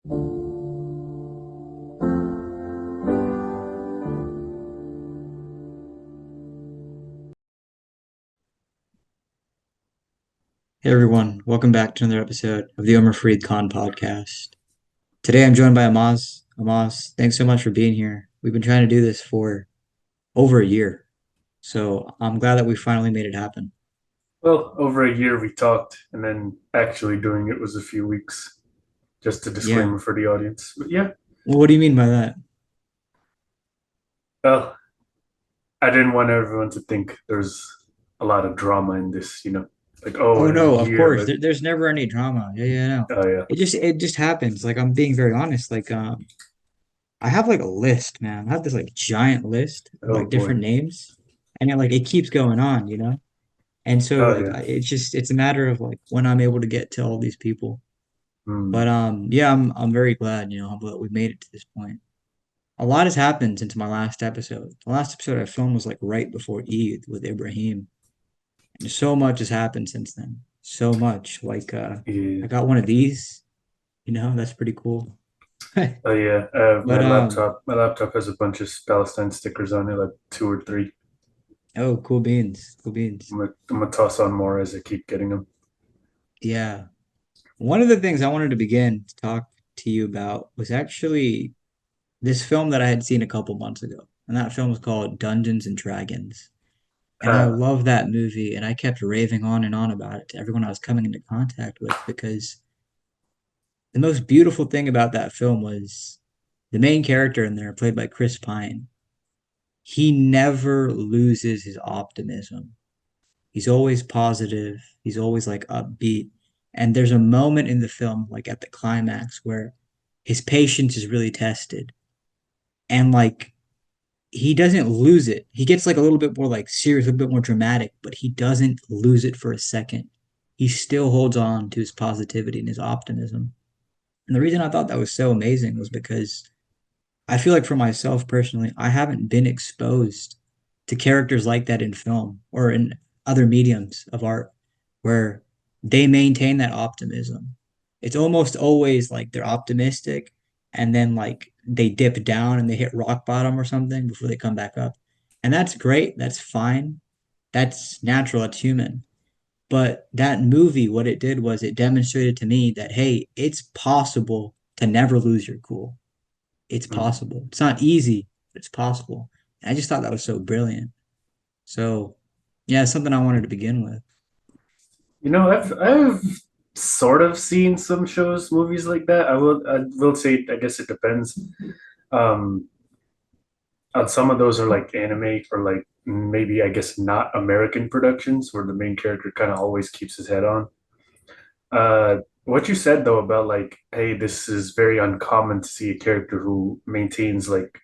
Hey everyone, welcome back to another episode of the Omar Fareed Khan podcast. Today I'm joined by Ammaz. Ammaz, thanks so much for being here. We've been trying to do this for over a year, so I'm glad that we finally made it happen. Well, over a year we talked, and then actually doing it was a few weeks. Just a Yeah. disclaimer for the audience. But yeah, Well, what do you mean by that? well, I didn't want everyone to think there's a lot of drama in this. Like, oh, Oh in a no, of year, course. like, There's never any drama. Yeah, yeah, no. oh yeah, It just happens. Like I'm being very honest. I have like a list, man. I have this like giant list of oh like boy, different names, and it keeps going on. And so oh like yeah. it's a matter of like when I'm able to get to all these people. Hmm. But yeah, I'm very glad, that we made it to this point. A lot has happened since my last episode. The last episode I filmed was like right before Eid with Ibrahim. And so much has happened since then. So much. Yeah. I got one of these, that's pretty cool. Oh yeah. My But laptop has a bunch of Palestine stickers on it, like two or three. oh, cool beans. Cool beans. I'm gonna toss on more as I keep getting them. Yeah. One of the things I wanted to begin to talk to you about was actually this film that I had seen a couple months ago. And that film was called Dungeons and Dragons. And I Uh, love that movie, and I kept raving on and on about it to everyone I was coming into contact with because the most beautiful thing about that film was the main character in there, played by Chris Pine. He never loses his optimism. He's always positive. He's always like upbeat. And there's a moment in the film, like at the climax, where his patience is really tested. And like he doesn't lose it. He gets like a little bit more like serious, a little bit more dramatic, but he doesn't lose it for a second. He still holds on to his positivity and his optimism. And the reason I thought that was so amazing was because I feel like for myself personally, I haven't been exposed to characters like that in film or in other mediums of art where they maintain that optimism. It's almost always like they're optimistic and then like they dip down and they hit rock bottom or something before they come back up. And that's great. That's fine. That's natural. That's human. But that movie, what it did was it demonstrated to me that, hey, it's possible to never lose your cool. It's hmm. possible. It's not easy, but it's possible. And I just thought that was so brilliant. So, yeah, it's something I wanted to begin with. I've sort of seen some shows, movies like that. I will say I guess it depends. Um, on some of those are like anime or like maybe I guess not American productions where the main character kind of always keeps his head on. What you said though about like, hey, this is very uncommon to see a character who maintains like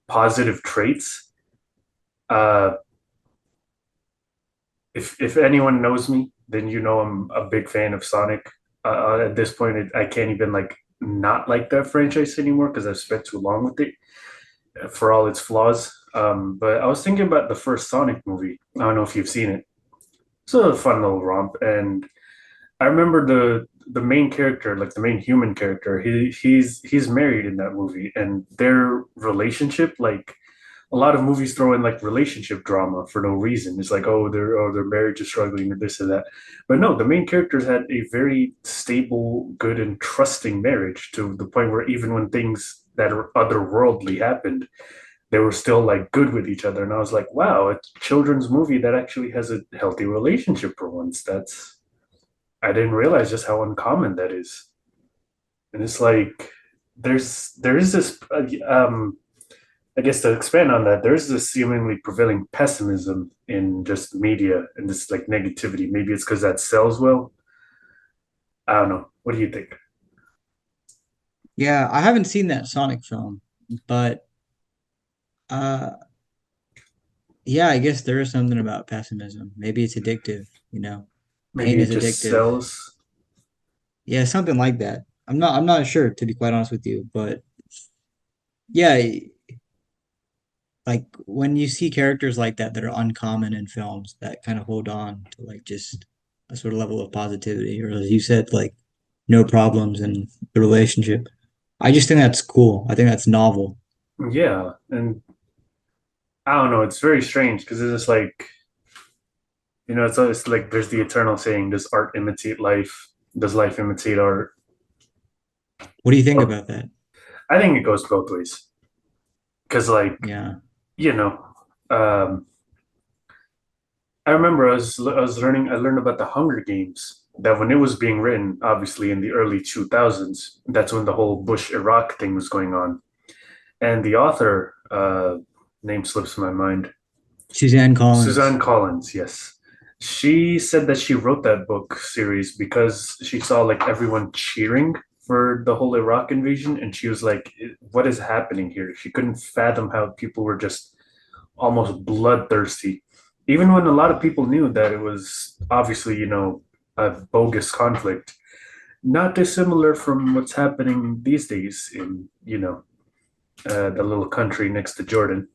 positive traits. Uh, if anyone knows me, then you know I'm a big fan of Sonic. At this point, I can't even like not like that franchise anymore because I've spent too long with it for all its flaws. But I was thinking about the first Sonic movie. I don't know if you've seen it. It's a fun little romp, and I remember the main character, like the main human character. He's married in that movie, and their relationship, like a lot of movies throw in like relationship drama for no reason. It's like, their marriage is struggling or this or that. But no, the main characters had a very stable, good, and trusting marriage to the point where even when things that are otherworldly happened, they were still like good with each other. And I was like, wow, a children's movie that actually has a healthy relationship for once. That's I didn't realize just how uncommon that is. And it's like there is this I guess to expand on that, there's this seemingly prevailing pessimism in just media and this like negativity. Maybe it's because that sells well. I don't know. What do you think? Yeah, I haven't seen that Sonic film, but uh yeah, I guess there is something about pessimism. Maybe it's addictive, you know. Pain Maybe is it just addictive. sells. Yeah, something like that. I'm not sure to be quite honest with you, but yeah, like when you see characters like that are uncommon in films that kind of hold on to like just a sort of level of positivity, or as you said, like no problems in the relationship. I just think that's cool. I think that's novel. Yeah, and I don't know, it's very strange because it's just like, it's like there's the eternal saying, does art imitate life? Does life imitate art? What do you think Well, about that? I think it goes both ways. Because, like, Yeah. you know, um, I remember I learned about the Hunger Games. That when it was being written, obviously in the early 2000s, that's when the whole Bush Iraq thing was going on. And the author, name slips my mind, Suzanne Suzanne Collins. Collins, yes. She said that she wrote that book series because she saw like everyone cheering for the whole Iraq invasion, and she was like, "What is happening here?" She couldn't fathom how people were just almost bloodthirsty, even when a lot of people knew that it was obviously, a bogus conflict, not dissimilar from what's happening these days in, the little country next to Jordan.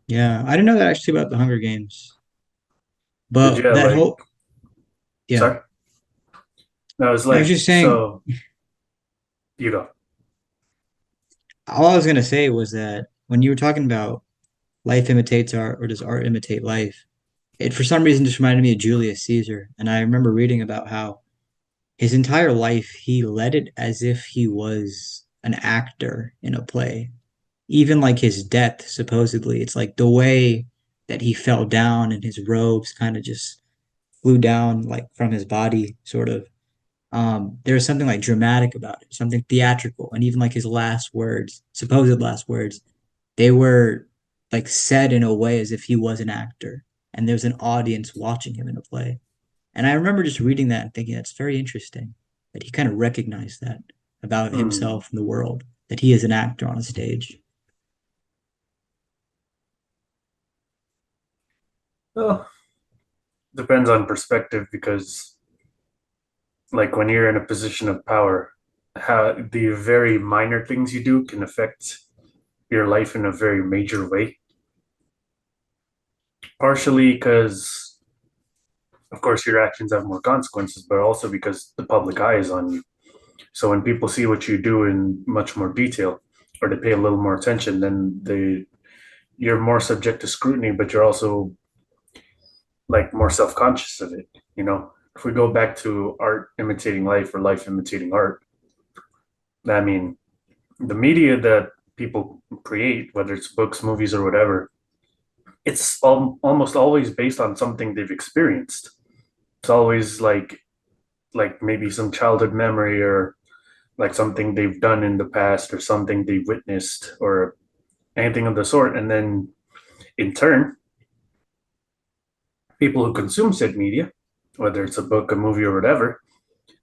Yeah. I didn't know that actually about the Hunger Games. Did you But have that like, whole, yeah. sorry? No, it's I was like, just saying, so you go. all I was gonna say was that when you were talking about life imitates art or does art imitate life, it for some reason just reminded me of Julius Caesar. And I remember reading about how his entire life he led it as if he was an actor in a play. Even like his death, supposedly, it's like the way that he fell down and his robes kind of just flew down like from his body, sort of. There was something like dramatic about it, something theatrical, and even like his last words, supposed last words, they were like said in a way as if he was an actor and there's an audience watching him in a play. And I remember just reading that and thinking that's very interesting that he kind of recognized that about Hmm. himself and the world, that he is an actor on a stage. Well, depends on perspective because, like, when you're in a position of power, how the very minor things you do can affect your life in a very major way. Partially because, of course, your actions have more consequences, but also because the public eye is on you. So when people see what you do in much more detail, or they pay a little more attention, then you're more subject to scrutiny, but you're also like more self-conscious of it. If we go back to art imitating life or life imitating art, I mean, the media that people create, whether it's books, movies, or whatever, it's almost always based on something they've experienced. It's always like maybe some childhood memory or like something they've done in the past or something they witnessed or anything of the sort. And then in turn, people who consume said media, whether it's a book, a movie, or whatever,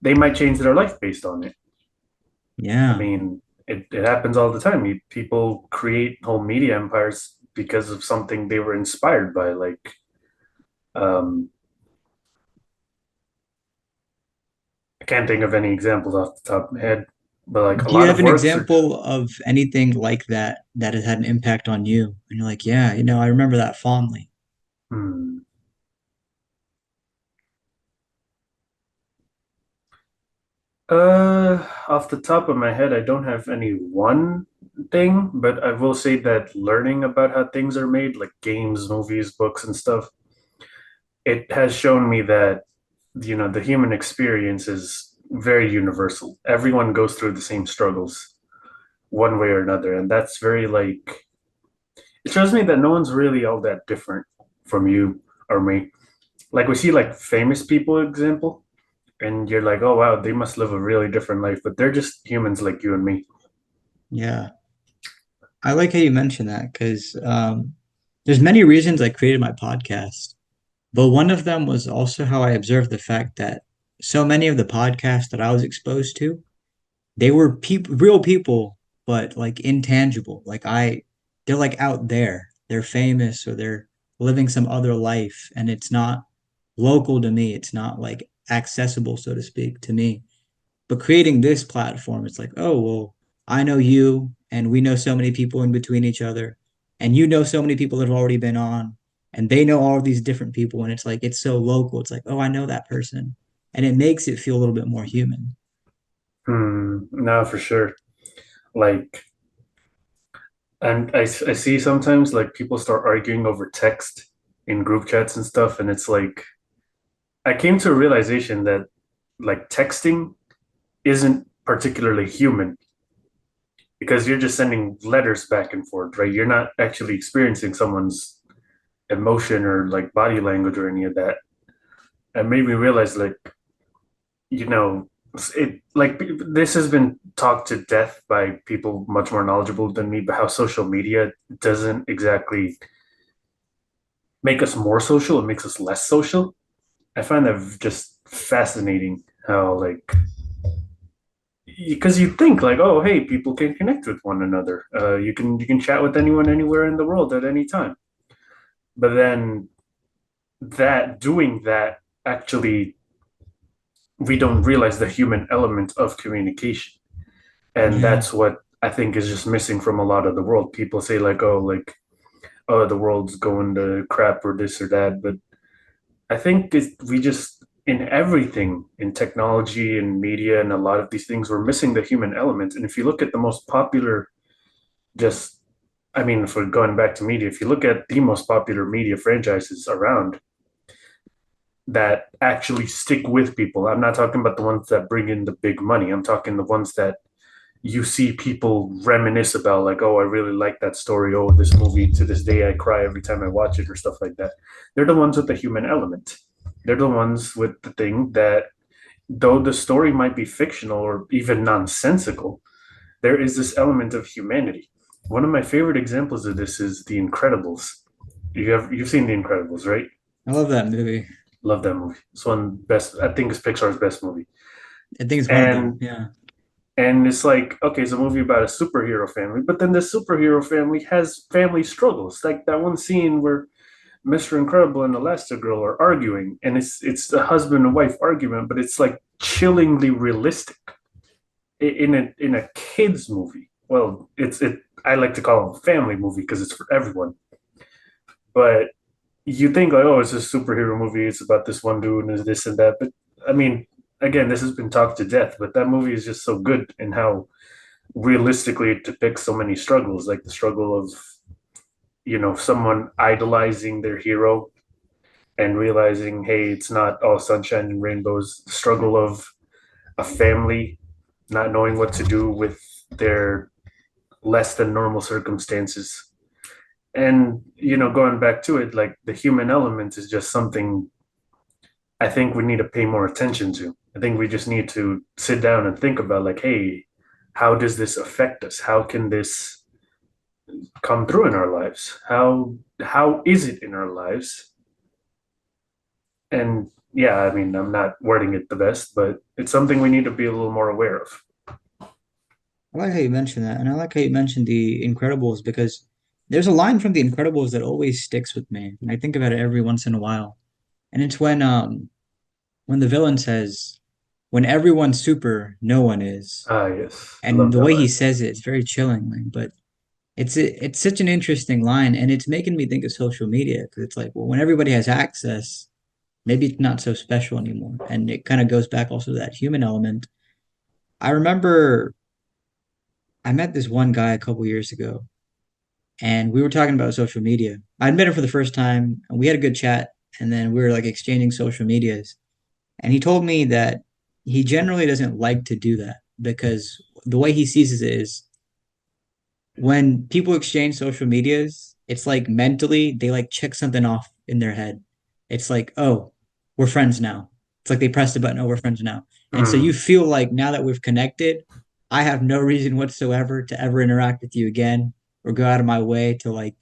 they might change their life based on it. I Yeah. mean, it happens all the time. People create whole media empires because of something they were inspired by. Like, um, I can't think of any examples off the top of my head, but like a Do you lot have of an works are. example of anything like that that has had an impact on you? And you're like, yeah, I remember that fondly. Hmm, off the top of my head, I don't have any one thing, but I will say that learning about how things are made, like games, movies, books, and stuff, it has shown me that the human experience is very universal. Everyone goes through the same struggles one way or another, and that's very like it shows me that no one's really all that different from you or me. Like we see like famous people example, and you're like, oh wow, they must live a really different life, but they're just humans like you and me. Yeah. I like how you mentioned that because there's many reasons I created my podcast, but one of them was also how I observed the fact that so many of the podcasts that I was exposed to, they were people, real people, but like intangible. They're like out there. They're famous or they're living some other life, and it's not local to me. It's not like accessible, so to speak, to me. But creating this platform, it's like, oh, well, I know you, and we know so many people in between each other, and you know so many people that have already been on, and they know all of these different people, and it's like, it's so local. It's like, oh, I know that person. and it makes it feel a little bit more human. No, for sure. Like, and I see sometimes like people start arguing over text in group chats and stuff, and it's like I came to a realization that like texting isn't particularly human because you're just sending letters back and forth, right? You're not actually experiencing someone's emotion or like body language or any of that. It made me realize like, you know, it like this has been talked to death by people much more knowledgeable than me, but how social media doesn't exactly make us more social, it makes us less social. I find that just fascinating how like because you think like, oh, hey, people can connect with one another. You can chat with anyone anywhere in the world at any time. But then that doing that actually we don't realize the human element of communication, and Yeah. that's what I think is just missing from a lot of the world. People say like oh the world's going to crap or this or that, but I think we just in everything in technology and media and a lot of these things we're missing the human element. And if you look at the most popular just I mean, if we're going back to media, if you look at the most popular media franchises around that actually stick with people, I'm not talking about the ones that bring in the big money. I'm talking the ones that you see people reminisce about, like, oh, I really like that story. Oh, this movie to this day, I cry every time I watch it, or stuff like that. They're the ones with the human element. They're the ones with the thing that, though the story might be fictional or even nonsensical, there is this element of humanity. One of my favorite examples of this is The Incredibles. You've seen The Incredibles, right? I love that movie. Love that movie. It's one best. I think it's Pixar's best movie. I think it's one of them. And Yeah. and it's like okay, it's a movie about a superhero family, but then the superhero family has family struggles. Like that one scene where Mr. Incredible and Elastigirl are arguing, and it's the husband and wife argument, but it's like chillingly realistic in a kids movie. Well, it I like to call it a family movie because it's for everyone. But you think like, oh, it's a superhero movie. It's about this one dude and this and that. But I mean, again, this has been talked to death. But that movie is just so good in how realistically it depicts so many struggles, like the struggle of someone idolizing their hero and realizing, hey, it's not all sunshine and rainbows. The struggle of a family not knowing what to do with their less than normal circumstances. And going back to it, like the human element is just something I think we need to pay more attention to. I think we just need to sit down and think about like, hey, how does this affect us? How can this come through in our lives? How is it in our lives? And yeah, I mean, I'm not wording it the best, but it's something we need to be a little more aware of. I like how you mentioned that, and I like how you mentioned The Incredibles because there's a line from The Incredibles that always sticks with me, and I think about it every once in a while. And it's when the villain says, "When everyone's super, no one is." Ah, yes, And love the that way line. he says it, it's very chilling, like, but it's such an interesting line, and it's making me think of social media because it's like, well, when everybody has access, maybe it's not so special anymore, and it kind of goes back also to that human element. I remember I met this one guy a couple years ago, and we were talking about social media. I'd met him for the first time, and we had a good chat, and then we were like exchanging social medias. And he told me that he generally doesn't like to do that because the way he sees it is when people exchange social medias, it's like mentally they like check something off in their head. It's like, oh, we're friends now. It's like they press the button, oh, we're friends now. And so you Mm, feel like now that we've connected, I have no reason whatsoever to ever interact with you again or go out of my way to like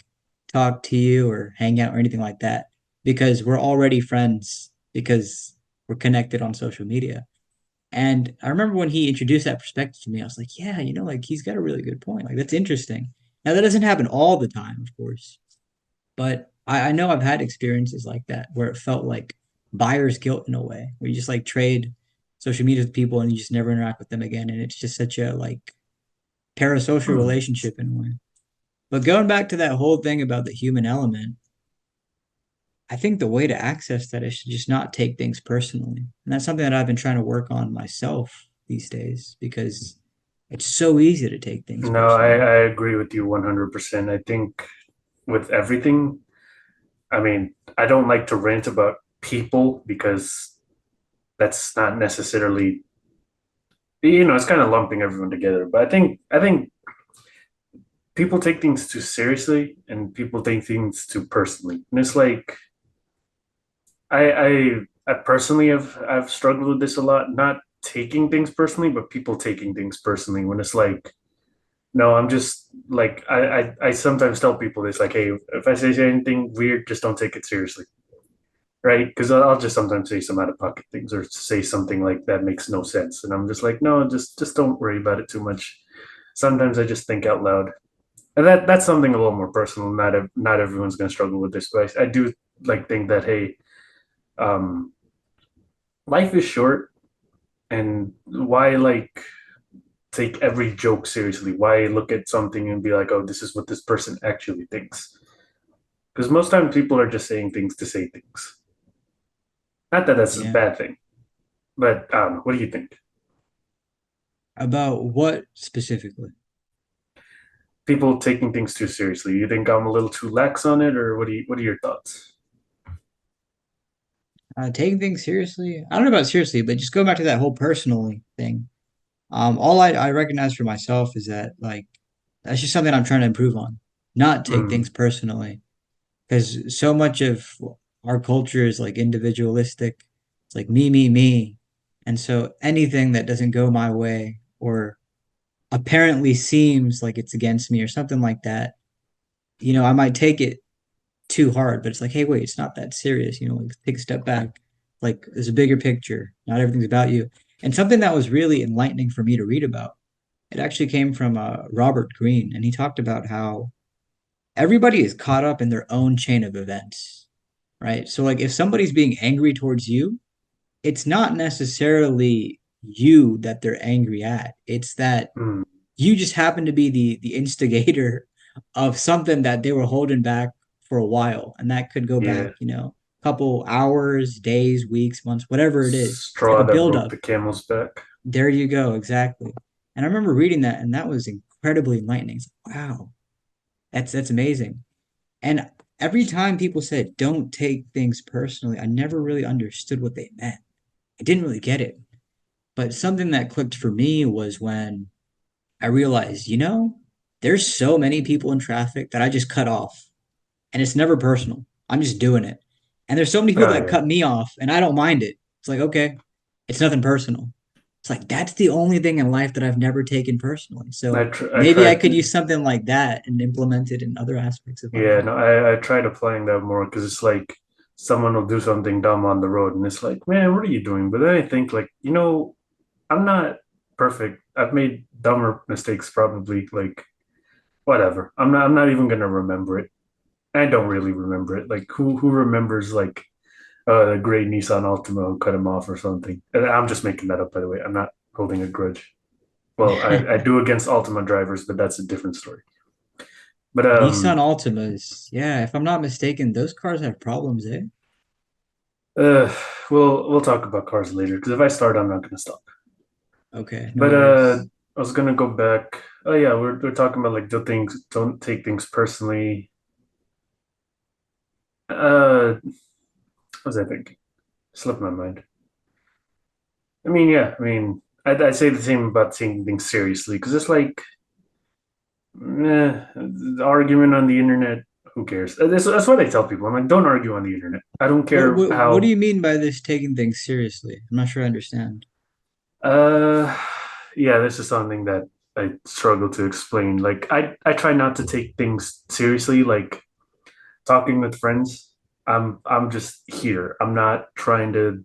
talk to you or hang out or anything like that because we're already friends because we're connected on social media. And I remember when he introduced that perspective to me, I was like, yeah, like he's got a really good point. Like that's interesting. Now that doesn't happen all the time, of course, but I know I've had experiences like that where it felt like buyer's guilt in a way, where you just like trade social media with people and you just never interact with them again. And it's just such a like parasocial mm, relationship in a way. But going back to that whole thing about the human element, I think the way to access that is to just not take things personally. And that's something that I've been trying to work on myself these days because it's so easy to take things No, I, personally. I agree with you 100%. I think with everything, I mean, I don't like to rant about people because that's not necessarily, it's kind of lumping everyone together. But I think people take things too seriously and people take things too personally. And it's like I personally have struggled with this a lot, not taking things personally, but people taking things personally when it's like, no, I'm just like I sometimes tell people this like, hey, if I say anything weird, just don't take it seriously. Right? Because I'll just sometimes say some out of pocket things or say something like that makes no sense. And I'm just like, no, just don't worry about it too much. Sometimes I just think out loud. And that's something a little more personal. Not everyone's gonna struggle with this, but I do like think that hey, um, life is short, and why like take every joke seriously? Why look at something and be like, oh, this is what this person actually thinks? Because most times people are just saying things to say things. Not that that's a Yeah. bad thing, but I don't know. What do you think? About what specifically? People taking things too seriously. You think I'm a little too lax on it, or what are your thoughts? Taking things seriously? I don't know about seriously, but just go back to that whole personally thing. All I recognize for myself is that like that's just something I'm trying to improve on. Not take things Mm, personally. Because so much of our culture is like individualistic. It's like me. And so anything that doesn't go my way or apparently seems like it's against me or something like that, I might take it too hard, but it's like, hey, wait, it's not that serious. Like take a step back. Like there's a bigger picture. Not everything's about you. And something that was really enlightening for me to read about, it actually came from Robert Greene, and he talked about how everybody is caught up in their own chain of events, right? So, like, if somebody's being angry towards you, it's not necessarily you that they're angry at. It's that mm, you just happen to be the instigator of something that they were holding back for a while, and that could go back, yeah. couple hours, days, weeks, months, whatever it is. It's like a Straw that broke buildup. the camel's back. There you go, exactly. And I remember reading that, and that was incredibly enlightening. It's like, wow, that's amazing. And every time people said, don't take things personally, I never really understood what they meant. I didn't really get it. But something that clicked for me was when I realized, there's so many people in traffic that I just cut off. And it's never personal. I'm just doing it. And there's so many people Oh that yeah, cut me off and I don't mind it. It's like, okay, it's nothing personal. It's like that's the only thing in life that I've never taken personally. So I maybe I tried. could use something like that and implement it in other aspects of my Yeah, life. no, I tried applying that more because it's like someone will do something dumb on the road, and it's like, man, what are you doing? But then I think like, I'm not perfect. I've made dumber mistakes probably. Like whatever. I'm not even gonna remember it. I don't really remember it. Like who remembers like a great Nissan Altima who cut him off or something? And I'm just making that up by the way. I'm not holding a grudge. Well, I do against Altima drivers, but that's a different story. But Nissan Altimas. Yeah, if I'm not mistaken, those cars have problems, eh? uh we'll talk about cars later because if I start, I'm not gonna stop. Okay, no But worries. I was gonna go back. Oh yeah, we're talking about like don't take things personally. What was I thinking? Slipped my mind. I mean, yeah, I mean, I'd say the same about taking things seriously because it's like, the argument on the internet. Who cares? That's what I tell people. I'm like, don't argue on the internet. I don't What care what what do how. you mean by this taking things seriously? I'm not sure I understand. Uh, yeah, this is something that I struggle to explain. Like, I try not to take things seriously. Like talking with friends, I'm just here. I'm not trying to.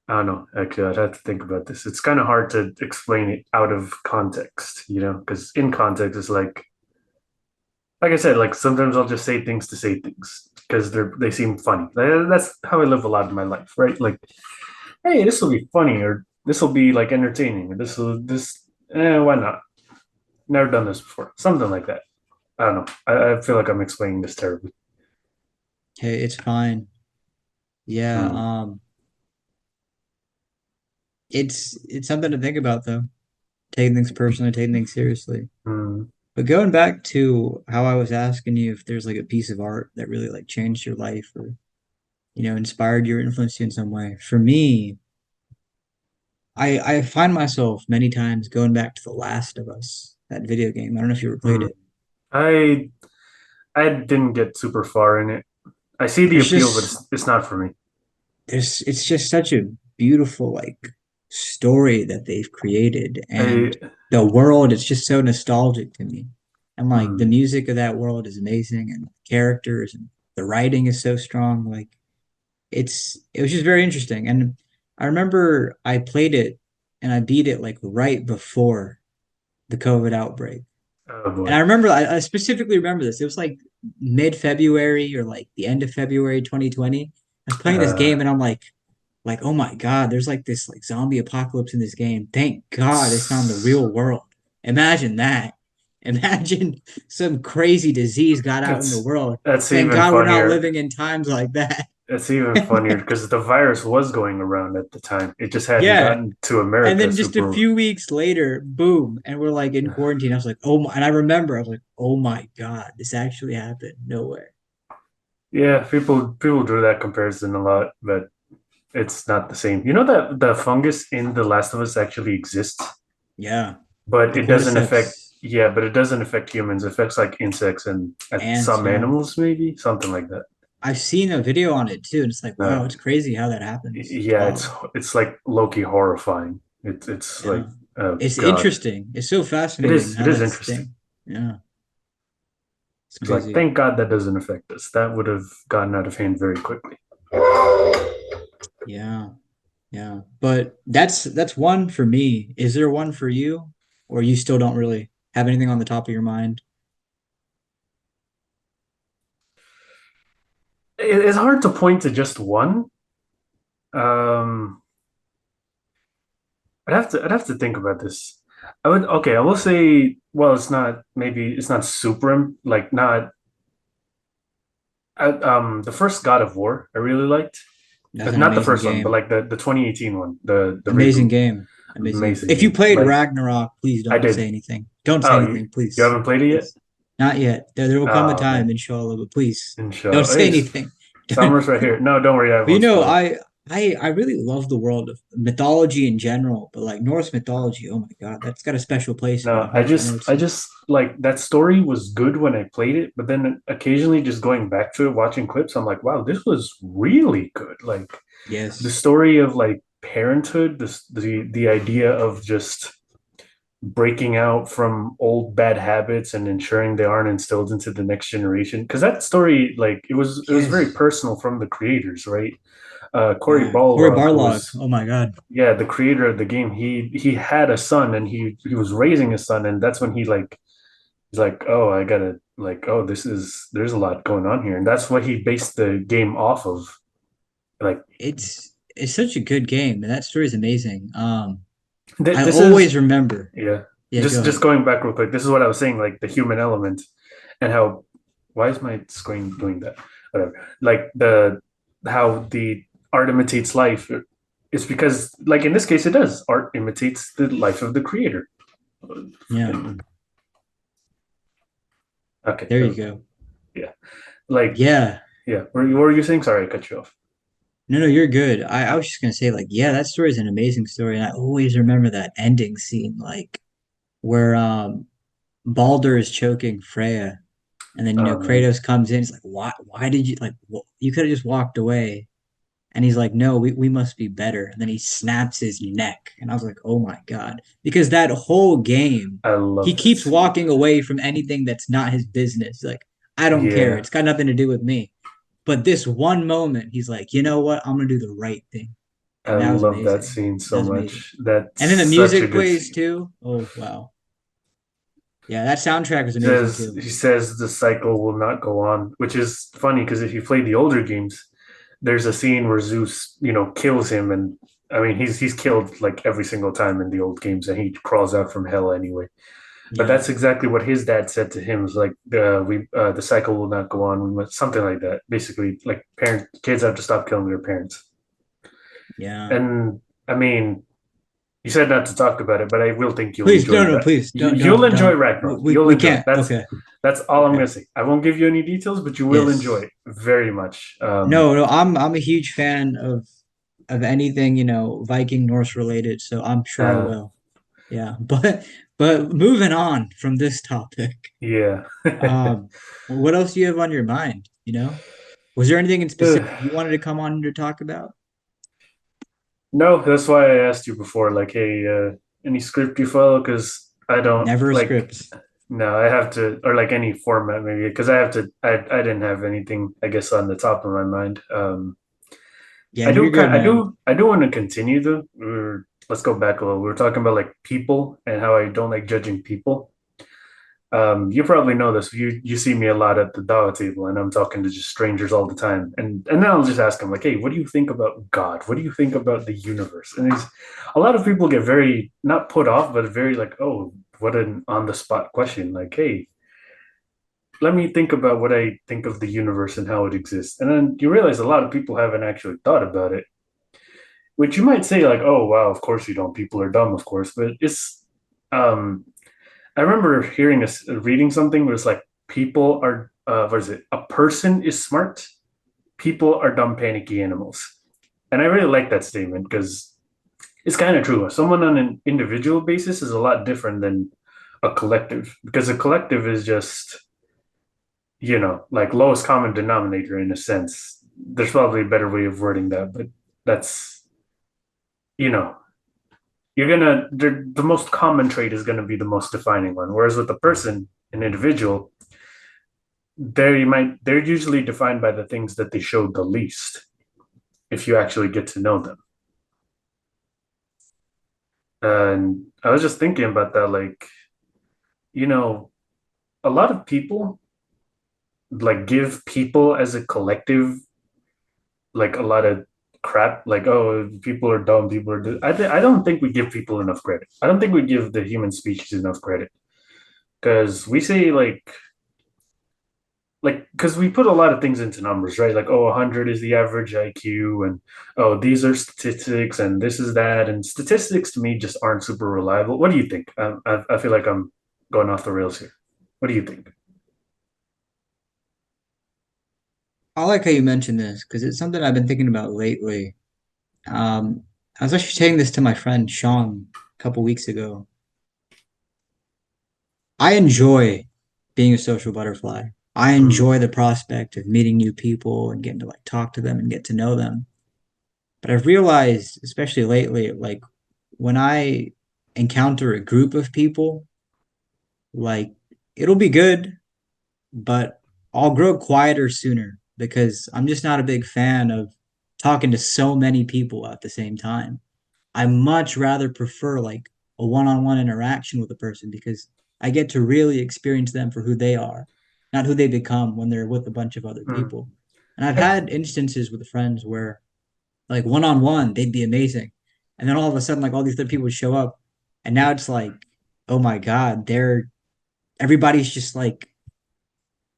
I don't know. Actually, I'd have to think about this. It's kind of hard to explain it out of context, because in context, it's like I said, like sometimes I'll just say things to say things because they seem funny. That's how I live a lot of my life, right? Like, hey, this will be funny, or this will be like entertaining, or why not? Never done this before, something like that. I don't know. I feel like I'm explaining this terribly. Hey, it's fine. Yeah, Hmm. it's something to think about though. Taking things personally, taking things seriously. Hmm. But going back to how I was asking you if there's like a piece of art that really like changed your life or, inspired you or influenced you in some way. For me, I find myself many times going back to The Last of Us, that video game. I don't know if you ever played Hmm. it. I I didn't get super far in it. I see the There's appeal, but just it's not for me. it's just such a beautiful like story that they've created, and I the world is just so nostalgic to me. And like the hmm. music of that world is amazing, and the characters and the writing is so strong. Like it was just very interesting. And I remember I played it and I beat it like right before the COVID outbreak. Oh And I boy. remember, I specifically remember this. It was like mid-February or like the end of February 2020. I was playing this Uh, game and I'm like, oh my God, there's like this like zombie apocalypse in this game. Thank God it's not in the real world. Imagine that. Imagine some crazy disease got out in the it's world. that's Thank even God we're not funnier. living in times like that. It's even funnier because the virus was going around at the time. It just hadn't Yeah. gotten to And America then just a super. few weeks later, boom, and we're like in quarantine. I was like, oh my, and I remember I was like, oh my God, this actually happened. No way. Yeah, people drew that comparison a lot, but it's not the same. You know that the fungus in The Last of Us actually exists, Yeah. but The it doesn't affect. cordyceps Yeah, but it doesn't affect humans. It affects like insects and ants, some yeah. animals, maybe something like that. I've seen a video on it too, and it's like, wow, Uh, it's crazy how that happens. It's yeah, wild. it's like low-key horrifying. It's like, Yeah. oh It's God, interesting. It's so fascinating it how is that's interesting. thing. Yeah. It's It's like, crazy. thank God that doesn't affect us. That would have gotten out of hand very quickly. Yeah. Yeah. But that's one for me. Is there one for you? Or you still don't really have anything on the top of your mind? It's hard to point to just one. Um, I'd have to think about this. I would okay, I will say, well, it's not maybe it's not super like not the first God of War I really liked. That's an Not the amazing first one, but game. like the 2018 one, the Amazing reboot. game. Amazing game. Amazing If you game. played Like Ragnarok, please I don't say did. anything. Don't say Oh, anything, you please. haven't played it yet? Please. Not yet. There will come a Oh time, man. inshallah, but please don't Inshallah. say Hey, anything. Summer's right here. No, don't worry, I But won't spoil it. I really love the world of mythology in general, but like Norse mythology, oh my God, that's got a special place in my No, heart. I know I it's just like that story was good when I played it, but then occasionally just going back to it, watching clips, I'm like, wow, this was really good. Like the yes. story of like parenthood, the idea of just breaking out from old bad habits and ensuring they aren't instilled into the next generation. Because that story, like, it was very Yes. personal from the creators, right? Corey Yeah. Cory Balrog, who Barlog. was Oh my God. yeah the creator of the game, he had a son and he was raising a son, and that's when he's like, oh, I gotta like, oh, this is there's a lot going on here, and that's what he based the game off of. Like It's such a good game, and that story is amazing. I this always is remember. yeah. Yeah, go Just ahead. going back real quick, this is what I was saying, like the human element and how why is my screen doing that? Whatever. Like the how the art imitates life. It's because like in this case it does. Art imitates the life of the creator. Yeah, Okay. there you go. Yeah. Like Yeah. yeah. What were you saying? Sorry, I cut you off. No, no, you're good. I was just gonna say, like, yeah, that story is an amazing story, and I always remember that ending scene, like where Baldur is choking Freya, and then Oh man. Kratos comes in. He's like, why did you like? You could have just walked away. And he's like, no, we must be better. And then he snaps his neck. And I was like, oh my God. Because that whole game, I he love that keeps scene. walking away from anything that's not his business. Like, I don't care. Yeah. It's got nothing to do with me. But this one moment, he's like, you know what? I'm going to do the right thing. I And that was love that amazing. scene That so was amazing. much. That's And then the such a music good plays scene. too. Oh, wow. Yeah, that soundtrack was amazing too. He says the cycle will not go on, which is funny because if you play the older games, there's a scene where Zeus, kills him, and I mean he's killed like every single time in the old games, and he crawls out from hell anyway. But Yeah. that's exactly what his dad said to him. Was like the cycle will not go on. We must something like that. Basically, like parent kids have to stop killing their parents. Yeah. And I mean, you said not to talk about it, but I will think you'll Please, enjoy no, no, that. please You'll enjoy don't. Ragnarok. You'll We enjoy it. can't. Okay. That's all I'm Okay. gonna say. I won't give you any details, but you will enjoy Yes. it very much. No, no, I'm a huge fan of anything, Viking Norse related, so I'm sure I uh, will. Yeah. But moving on from this topic, yeah. um, what else do you have on your mind, you know? Was there anything in specific you wanted to come on to talk about? No, that's why I asked you before, like, hey, any script you follow? Because I don't Never a like. script. No, I have to, or like any format maybe, because I have to. I didn't have anything, I guess, on the top of my mind. Yeah, no, you're good, man. I do want to continue though. Let's go back a little. We were talking about like people and how I don't like judging people. You probably know this. You see me a lot at the Dawa table, and I'm talking to just strangers all the time. And then I'll just ask them like, "Hey, what do you think about God? What do you think about the universe?" And it's a lot of people get very not put off, but very like, "Oh, what an on the spot question!" Like, "Hey, let me think about what I think of the universe and how it exists." And then you realize a lot of people haven't actually thought about it, which you might say like, "Oh, wow, of course you don't. People are dumb, of course." But it's um I remember hearing reading something where it's like people are what is it? A person is smart, people are dumb, panicky animals, and I really like that statement because it's kind of true. Someone on an individual basis is a lot different than a collective because a collective is just like lowest common denominator in a sense. There's probably a better way of wording that, but that's you know the most common trait is gonna be the most defining one. Whereas with a person, an individual, they're usually defined by the things that they show the least if you actually get to know them. And I was just thinking about that, like, you know, a lot of people like give people as a collective like a lot of crap, like, oh, people are dumb, people are. I don't think we give people enough credit. I don't think we give the human species enough credit because we say because we put a lot of things into numbers, right? Like, oh, 100 is the average IQ, and oh, these are statistics, and this is that, and statistics to me just aren't super reliable. What do you think? I feel like I'm going off the rails here. What do you think? I like how you mentioned this because it's something I've been thinking about lately. I was actually saying this to my friend Sean a couple weeks ago. I enjoy being a social butterfly. I Mm, enjoy the prospect of meeting new people and getting to like talk to them and get to know them. But I've realized, especially lately, like when I encounter a group of people, like it'll be good, but I'll grow quieter sooner because I'm just not a big fan of talking to so many people at the same time. I much rather prefer like a one-on-one interaction with a person because I get to really experience them for who they are, not who they become when they're with a bunch of other mm. people. And I've I, had instances with friends where like one-on-one they'd be amazing. And then all of a sudden like all these other people would show up and now it's like, oh my God, they're everybody's just like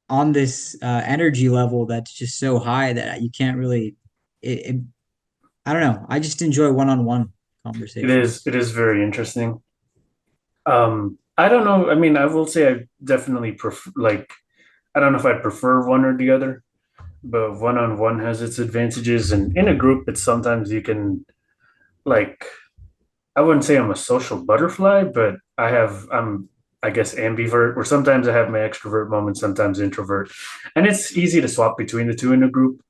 on this energy level that's just so high that you can't really it I don't know. I just enjoy one-on-one conversations. it is very interesting. I don't know. I mean, I will say I definitely prefer I don't know if I prefer one or the other, but one on one has its advantages, and in a group, it's sometimes you can like I wouldn't say I'm a social butterfly, but I'm I guess ambivert, where sometimes I have my extrovert moments, sometimes introvert, and it's easy to swap between the two in a group.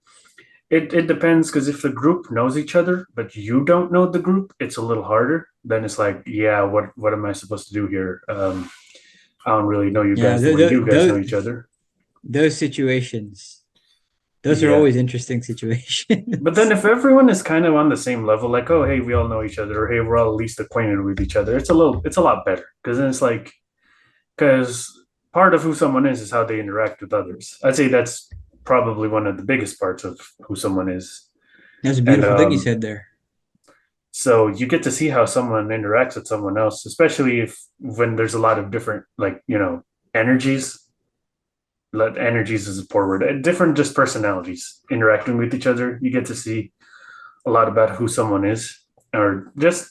It depends because if the group knows each other, but you don't know the group, it's a little harder. Then it's like, yeah, what am I supposed to do here? I don't really know you Yeah, guys the way you guys know each other. those situations, those are Yeah. always interesting But then situations. if everyone is kind of on the same level, like, oh, hey, we all know each other, or hey, we're all at least acquainted with each other, it's a lot better. Because then it's like, because part of who someone is how they interact with others. I'd say that's probably one of the biggest parts of who someone is. That's a And beautiful thing you said there. So you get to see how someone interacts with someone else, especially if when there's a lot of different, like, energies. Energies is a poor word. Different just personalities interacting with each other. You get to see a lot about who someone is, or just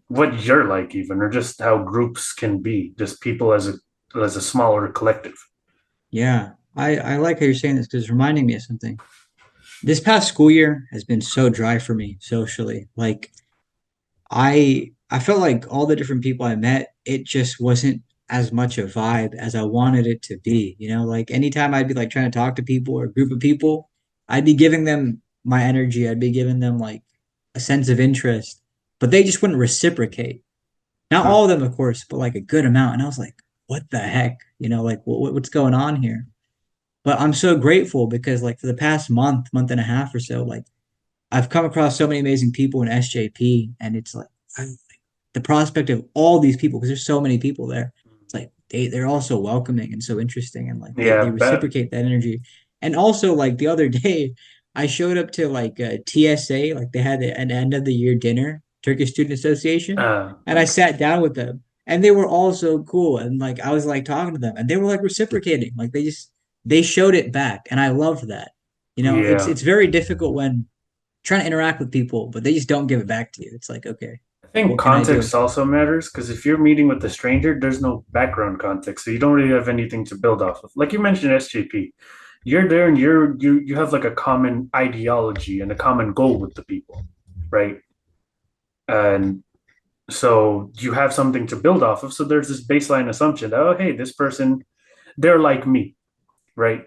what you're like, even, or just how groups can be, just people as a smaller collective. Yeah, I like how you're saying this because it's reminding me of something. This past school year has been so dry for me socially. Like I felt like all the different people I met, it just wasn't as much a vibe as I wanted it to be. You know, like anytime I'd be like trying to talk to people or a group of people, I'd be giving them my energy. I'd be giving them like a sense of interest, but they just wouldn't reciprocate. Not Hmm. all of them, of course, but like a good amount. And I was like, what the heck? You know, like what's going on here? But I'm so grateful because like for the past month and a half or so, like I've come across so many amazing people in SJP, and it's like the prospect of all these people, because there's so many people there. It's like they're all so welcoming and so interesting, and like Yeah, they but reciprocate that energy. And also, like the other day, I showed up to like TSA, like they had an end of the year dinner, Turkish Student Association, uh, and I sat down with them, and they were all so cool, and like I was like talking to them, and they were like reciprocating, like they showed it back, and I loved that. You know, yeah. it's very difficult when trying to interact with people, but they just don't give it back to you. It's like, okay, I think what can I context do? also matters because if you're meeting with a stranger, there's no background context, so you don't really have anything to build off of. Like you mentioned, SJP, you're there and you have like a common ideology and a common goal with the people, right? And so you have something to build off of. So there's this baseline assumption that, oh, hey, this person, they're like me, right?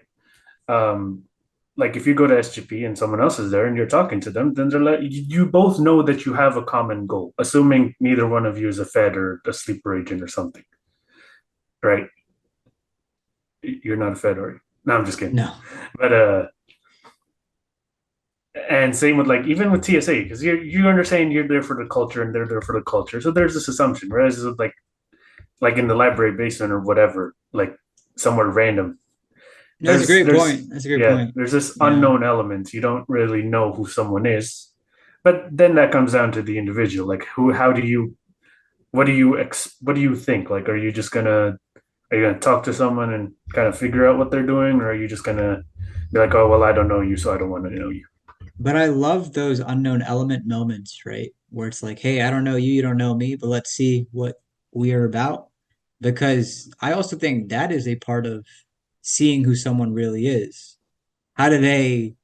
Um, like if you go to SGP and someone else is there and you're talking to them, then they're like, you both know that you have a common goal, assuming neither one of you is a Fed or a sleeper agent or something, right? You're not a Fed, are you? No, I'm just kidding. No, But and same with like even with TSA, because you understand you're there for the culture and they're there for the culture. So there's this assumption, whereas like in the library basement or whatever, like somewhere random, no, that's a great there's point. That's a great yeah, point. there's this Yeah, unknown element. You don't really know who someone is, but then that comes down to the individual. Like who, how do you, what do you think? Like, are you gonna talk to someone and kind of figure out what they're doing, or are you just gonna be like, oh well, I don't know you, so I don't want to know you. but I love those unknown element moments, right? Where it's like, hey, I don't know you, you don't know me, but let's see what we are about. Because I also think that is a part of seeing who someone really is. How do they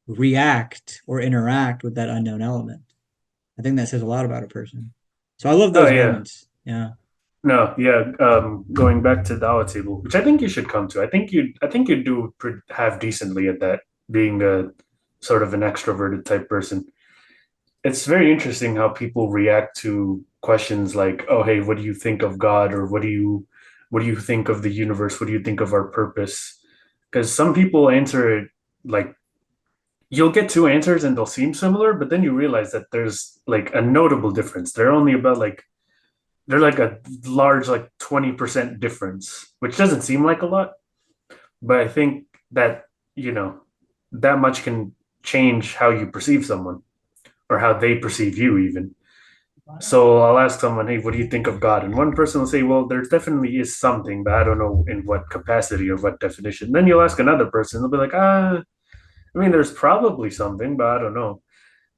react or interact with that unknown element? I think that says a lot about a person. So I love Oh those yeah, moments. Yeah. no, yeah. Going back to Dawa table, which I think you should come to. I think you do have decently at that, being a sort of an extroverted type person. It's very interesting how people react to questions like, "Oh, hey, what do you think of God?" or what do you think of the universe? What do you think of our purpose?" Because some people answer it like you'll get two answers and they'll seem similar, but then you realize that there's like a notable difference. They're only about like they're like a large like 20% difference, which doesn't seem like a lot, but I think that, you know, that much can change how you perceive someone or how they perceive you even. So I'll ask someone, hey, what do you think of God? And one person will say, well, there definitely is something, but I don't know in what capacity or what definition. Then you'll ask another person, they'll be like, I mean, there's probably something, but I don't know.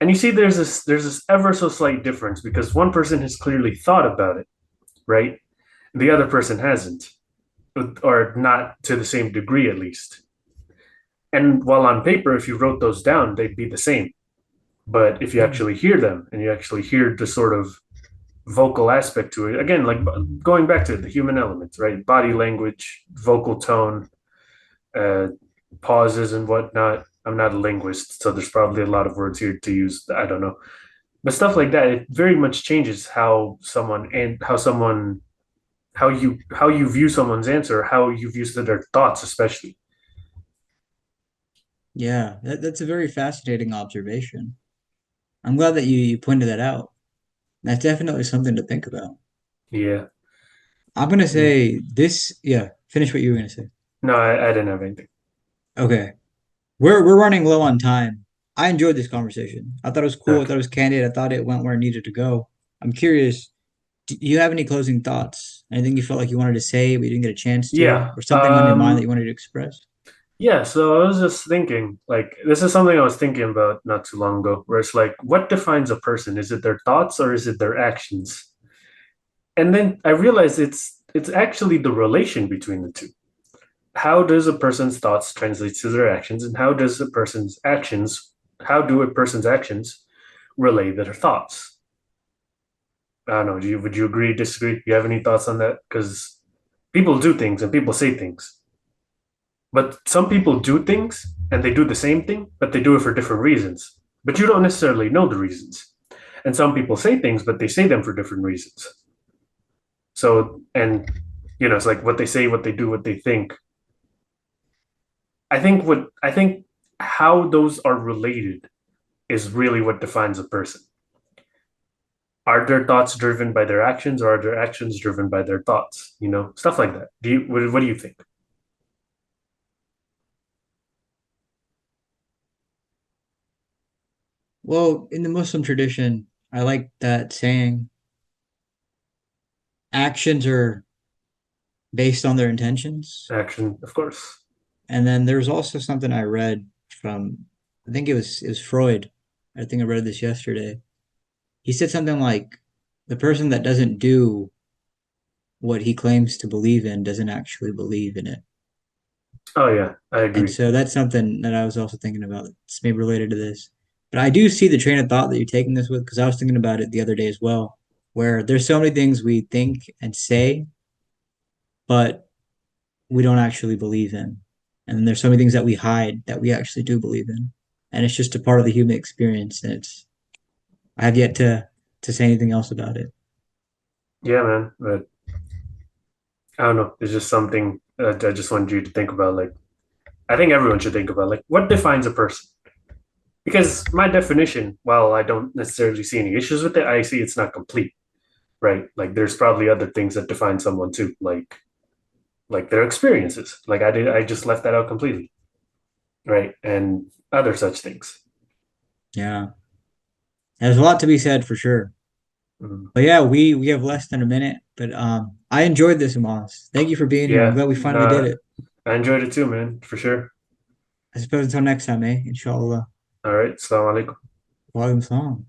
And you see, there's this ever so slight difference because one person has clearly thought about it, right? The other person hasn't, or not to the same degree at least. And while on paper, if you wrote those down, they'd be the same. But if you Mm. actually hear them and you actually hear the sort of vocal aspect to it, again, like going back to the human elements, right? Body language, vocal tone, uh, pauses and whatnot. I'm not a linguist, so there's probably a lot of words here to use. I don't know, but stuff like that. It very much changes how you view someone's answer, how you view their thoughts, especially. Yeah, that's a very fascinating observation. I'm glad that you pointed that out. That's definitely something to think about. Yeah. I'm gonna say this, yeah, finish what you were gonna say. No, I didn't have anything. Okay. We're running low on time. I enjoyed this conversation. I thought it was cool. I thought Okay. it was candid. I thought it went where it needed to go. I'm curious, do you have any closing thoughts? Anything you felt like you wanted to say but you didn't get a chance to, Yeah. or something on your mind that you wanted to express? Yeah, so I was just thinking, like, this is something I was thinking about not too long ago, where it's like, what defines a person? Is it their thoughts or is it their actions? And then I realized it's actually the relation between the two. How does a person's thoughts translate to their actions, and how do a person's actions relate to their thoughts? I don't know. Would you agree, disagree? Do you have any thoughts on that? Because people do things and people say things. But some people do things and they do the same thing, but they do it for different reasons. But you don't necessarily know the reasons. And some people say things, but they say them for different reasons. So, and it's like what they say, what they do, what they think. I think how those are related is really what defines a person. Are their thoughts driven by their actions, or are their actions driven by their thoughts? Stuff like that. What do you think? Well, in the Muslim tradition, I like that saying, actions are based on their intentions. Action, of course. And then there was also something I read from, I think it was Freud. I think I read this yesterday. He said something like, the person that doesn't do what he claims to believe in doesn't actually believe in it. Oh yeah, I And agree. so that's something that I was also thinking about. It's maybe related to this. But I do see the train of thought that you're taking this with because I was thinking about it the other day as well, where there's so many things we think and say, but we don't actually believe in. And then there's so many things that we hide that we actually do believe in. And it's just a part of the human experience. And it's I have yet to say anything else about it. Yeah, man. But I don't know. It's just something that I just wanted you to think about. Like, I think everyone should think about, like, what defines a person? Because my definition, while I don't necessarily see any issues with it, I see it's not complete, right? Like, there's probably other things that define someone too, like their experiences. Like I just left that out completely, right? And other such things. Yeah. There's a lot to be said for sure. Mm. But yeah, we have less than a minute. But I enjoyed this, Ammaz. Thank you for being here. I'm Yeah, glad we finally did it. I enjoyed it too, man, for sure. I suppose until next time, eh? Inshallah. All right, assalamu alaikum. Walaikum salam.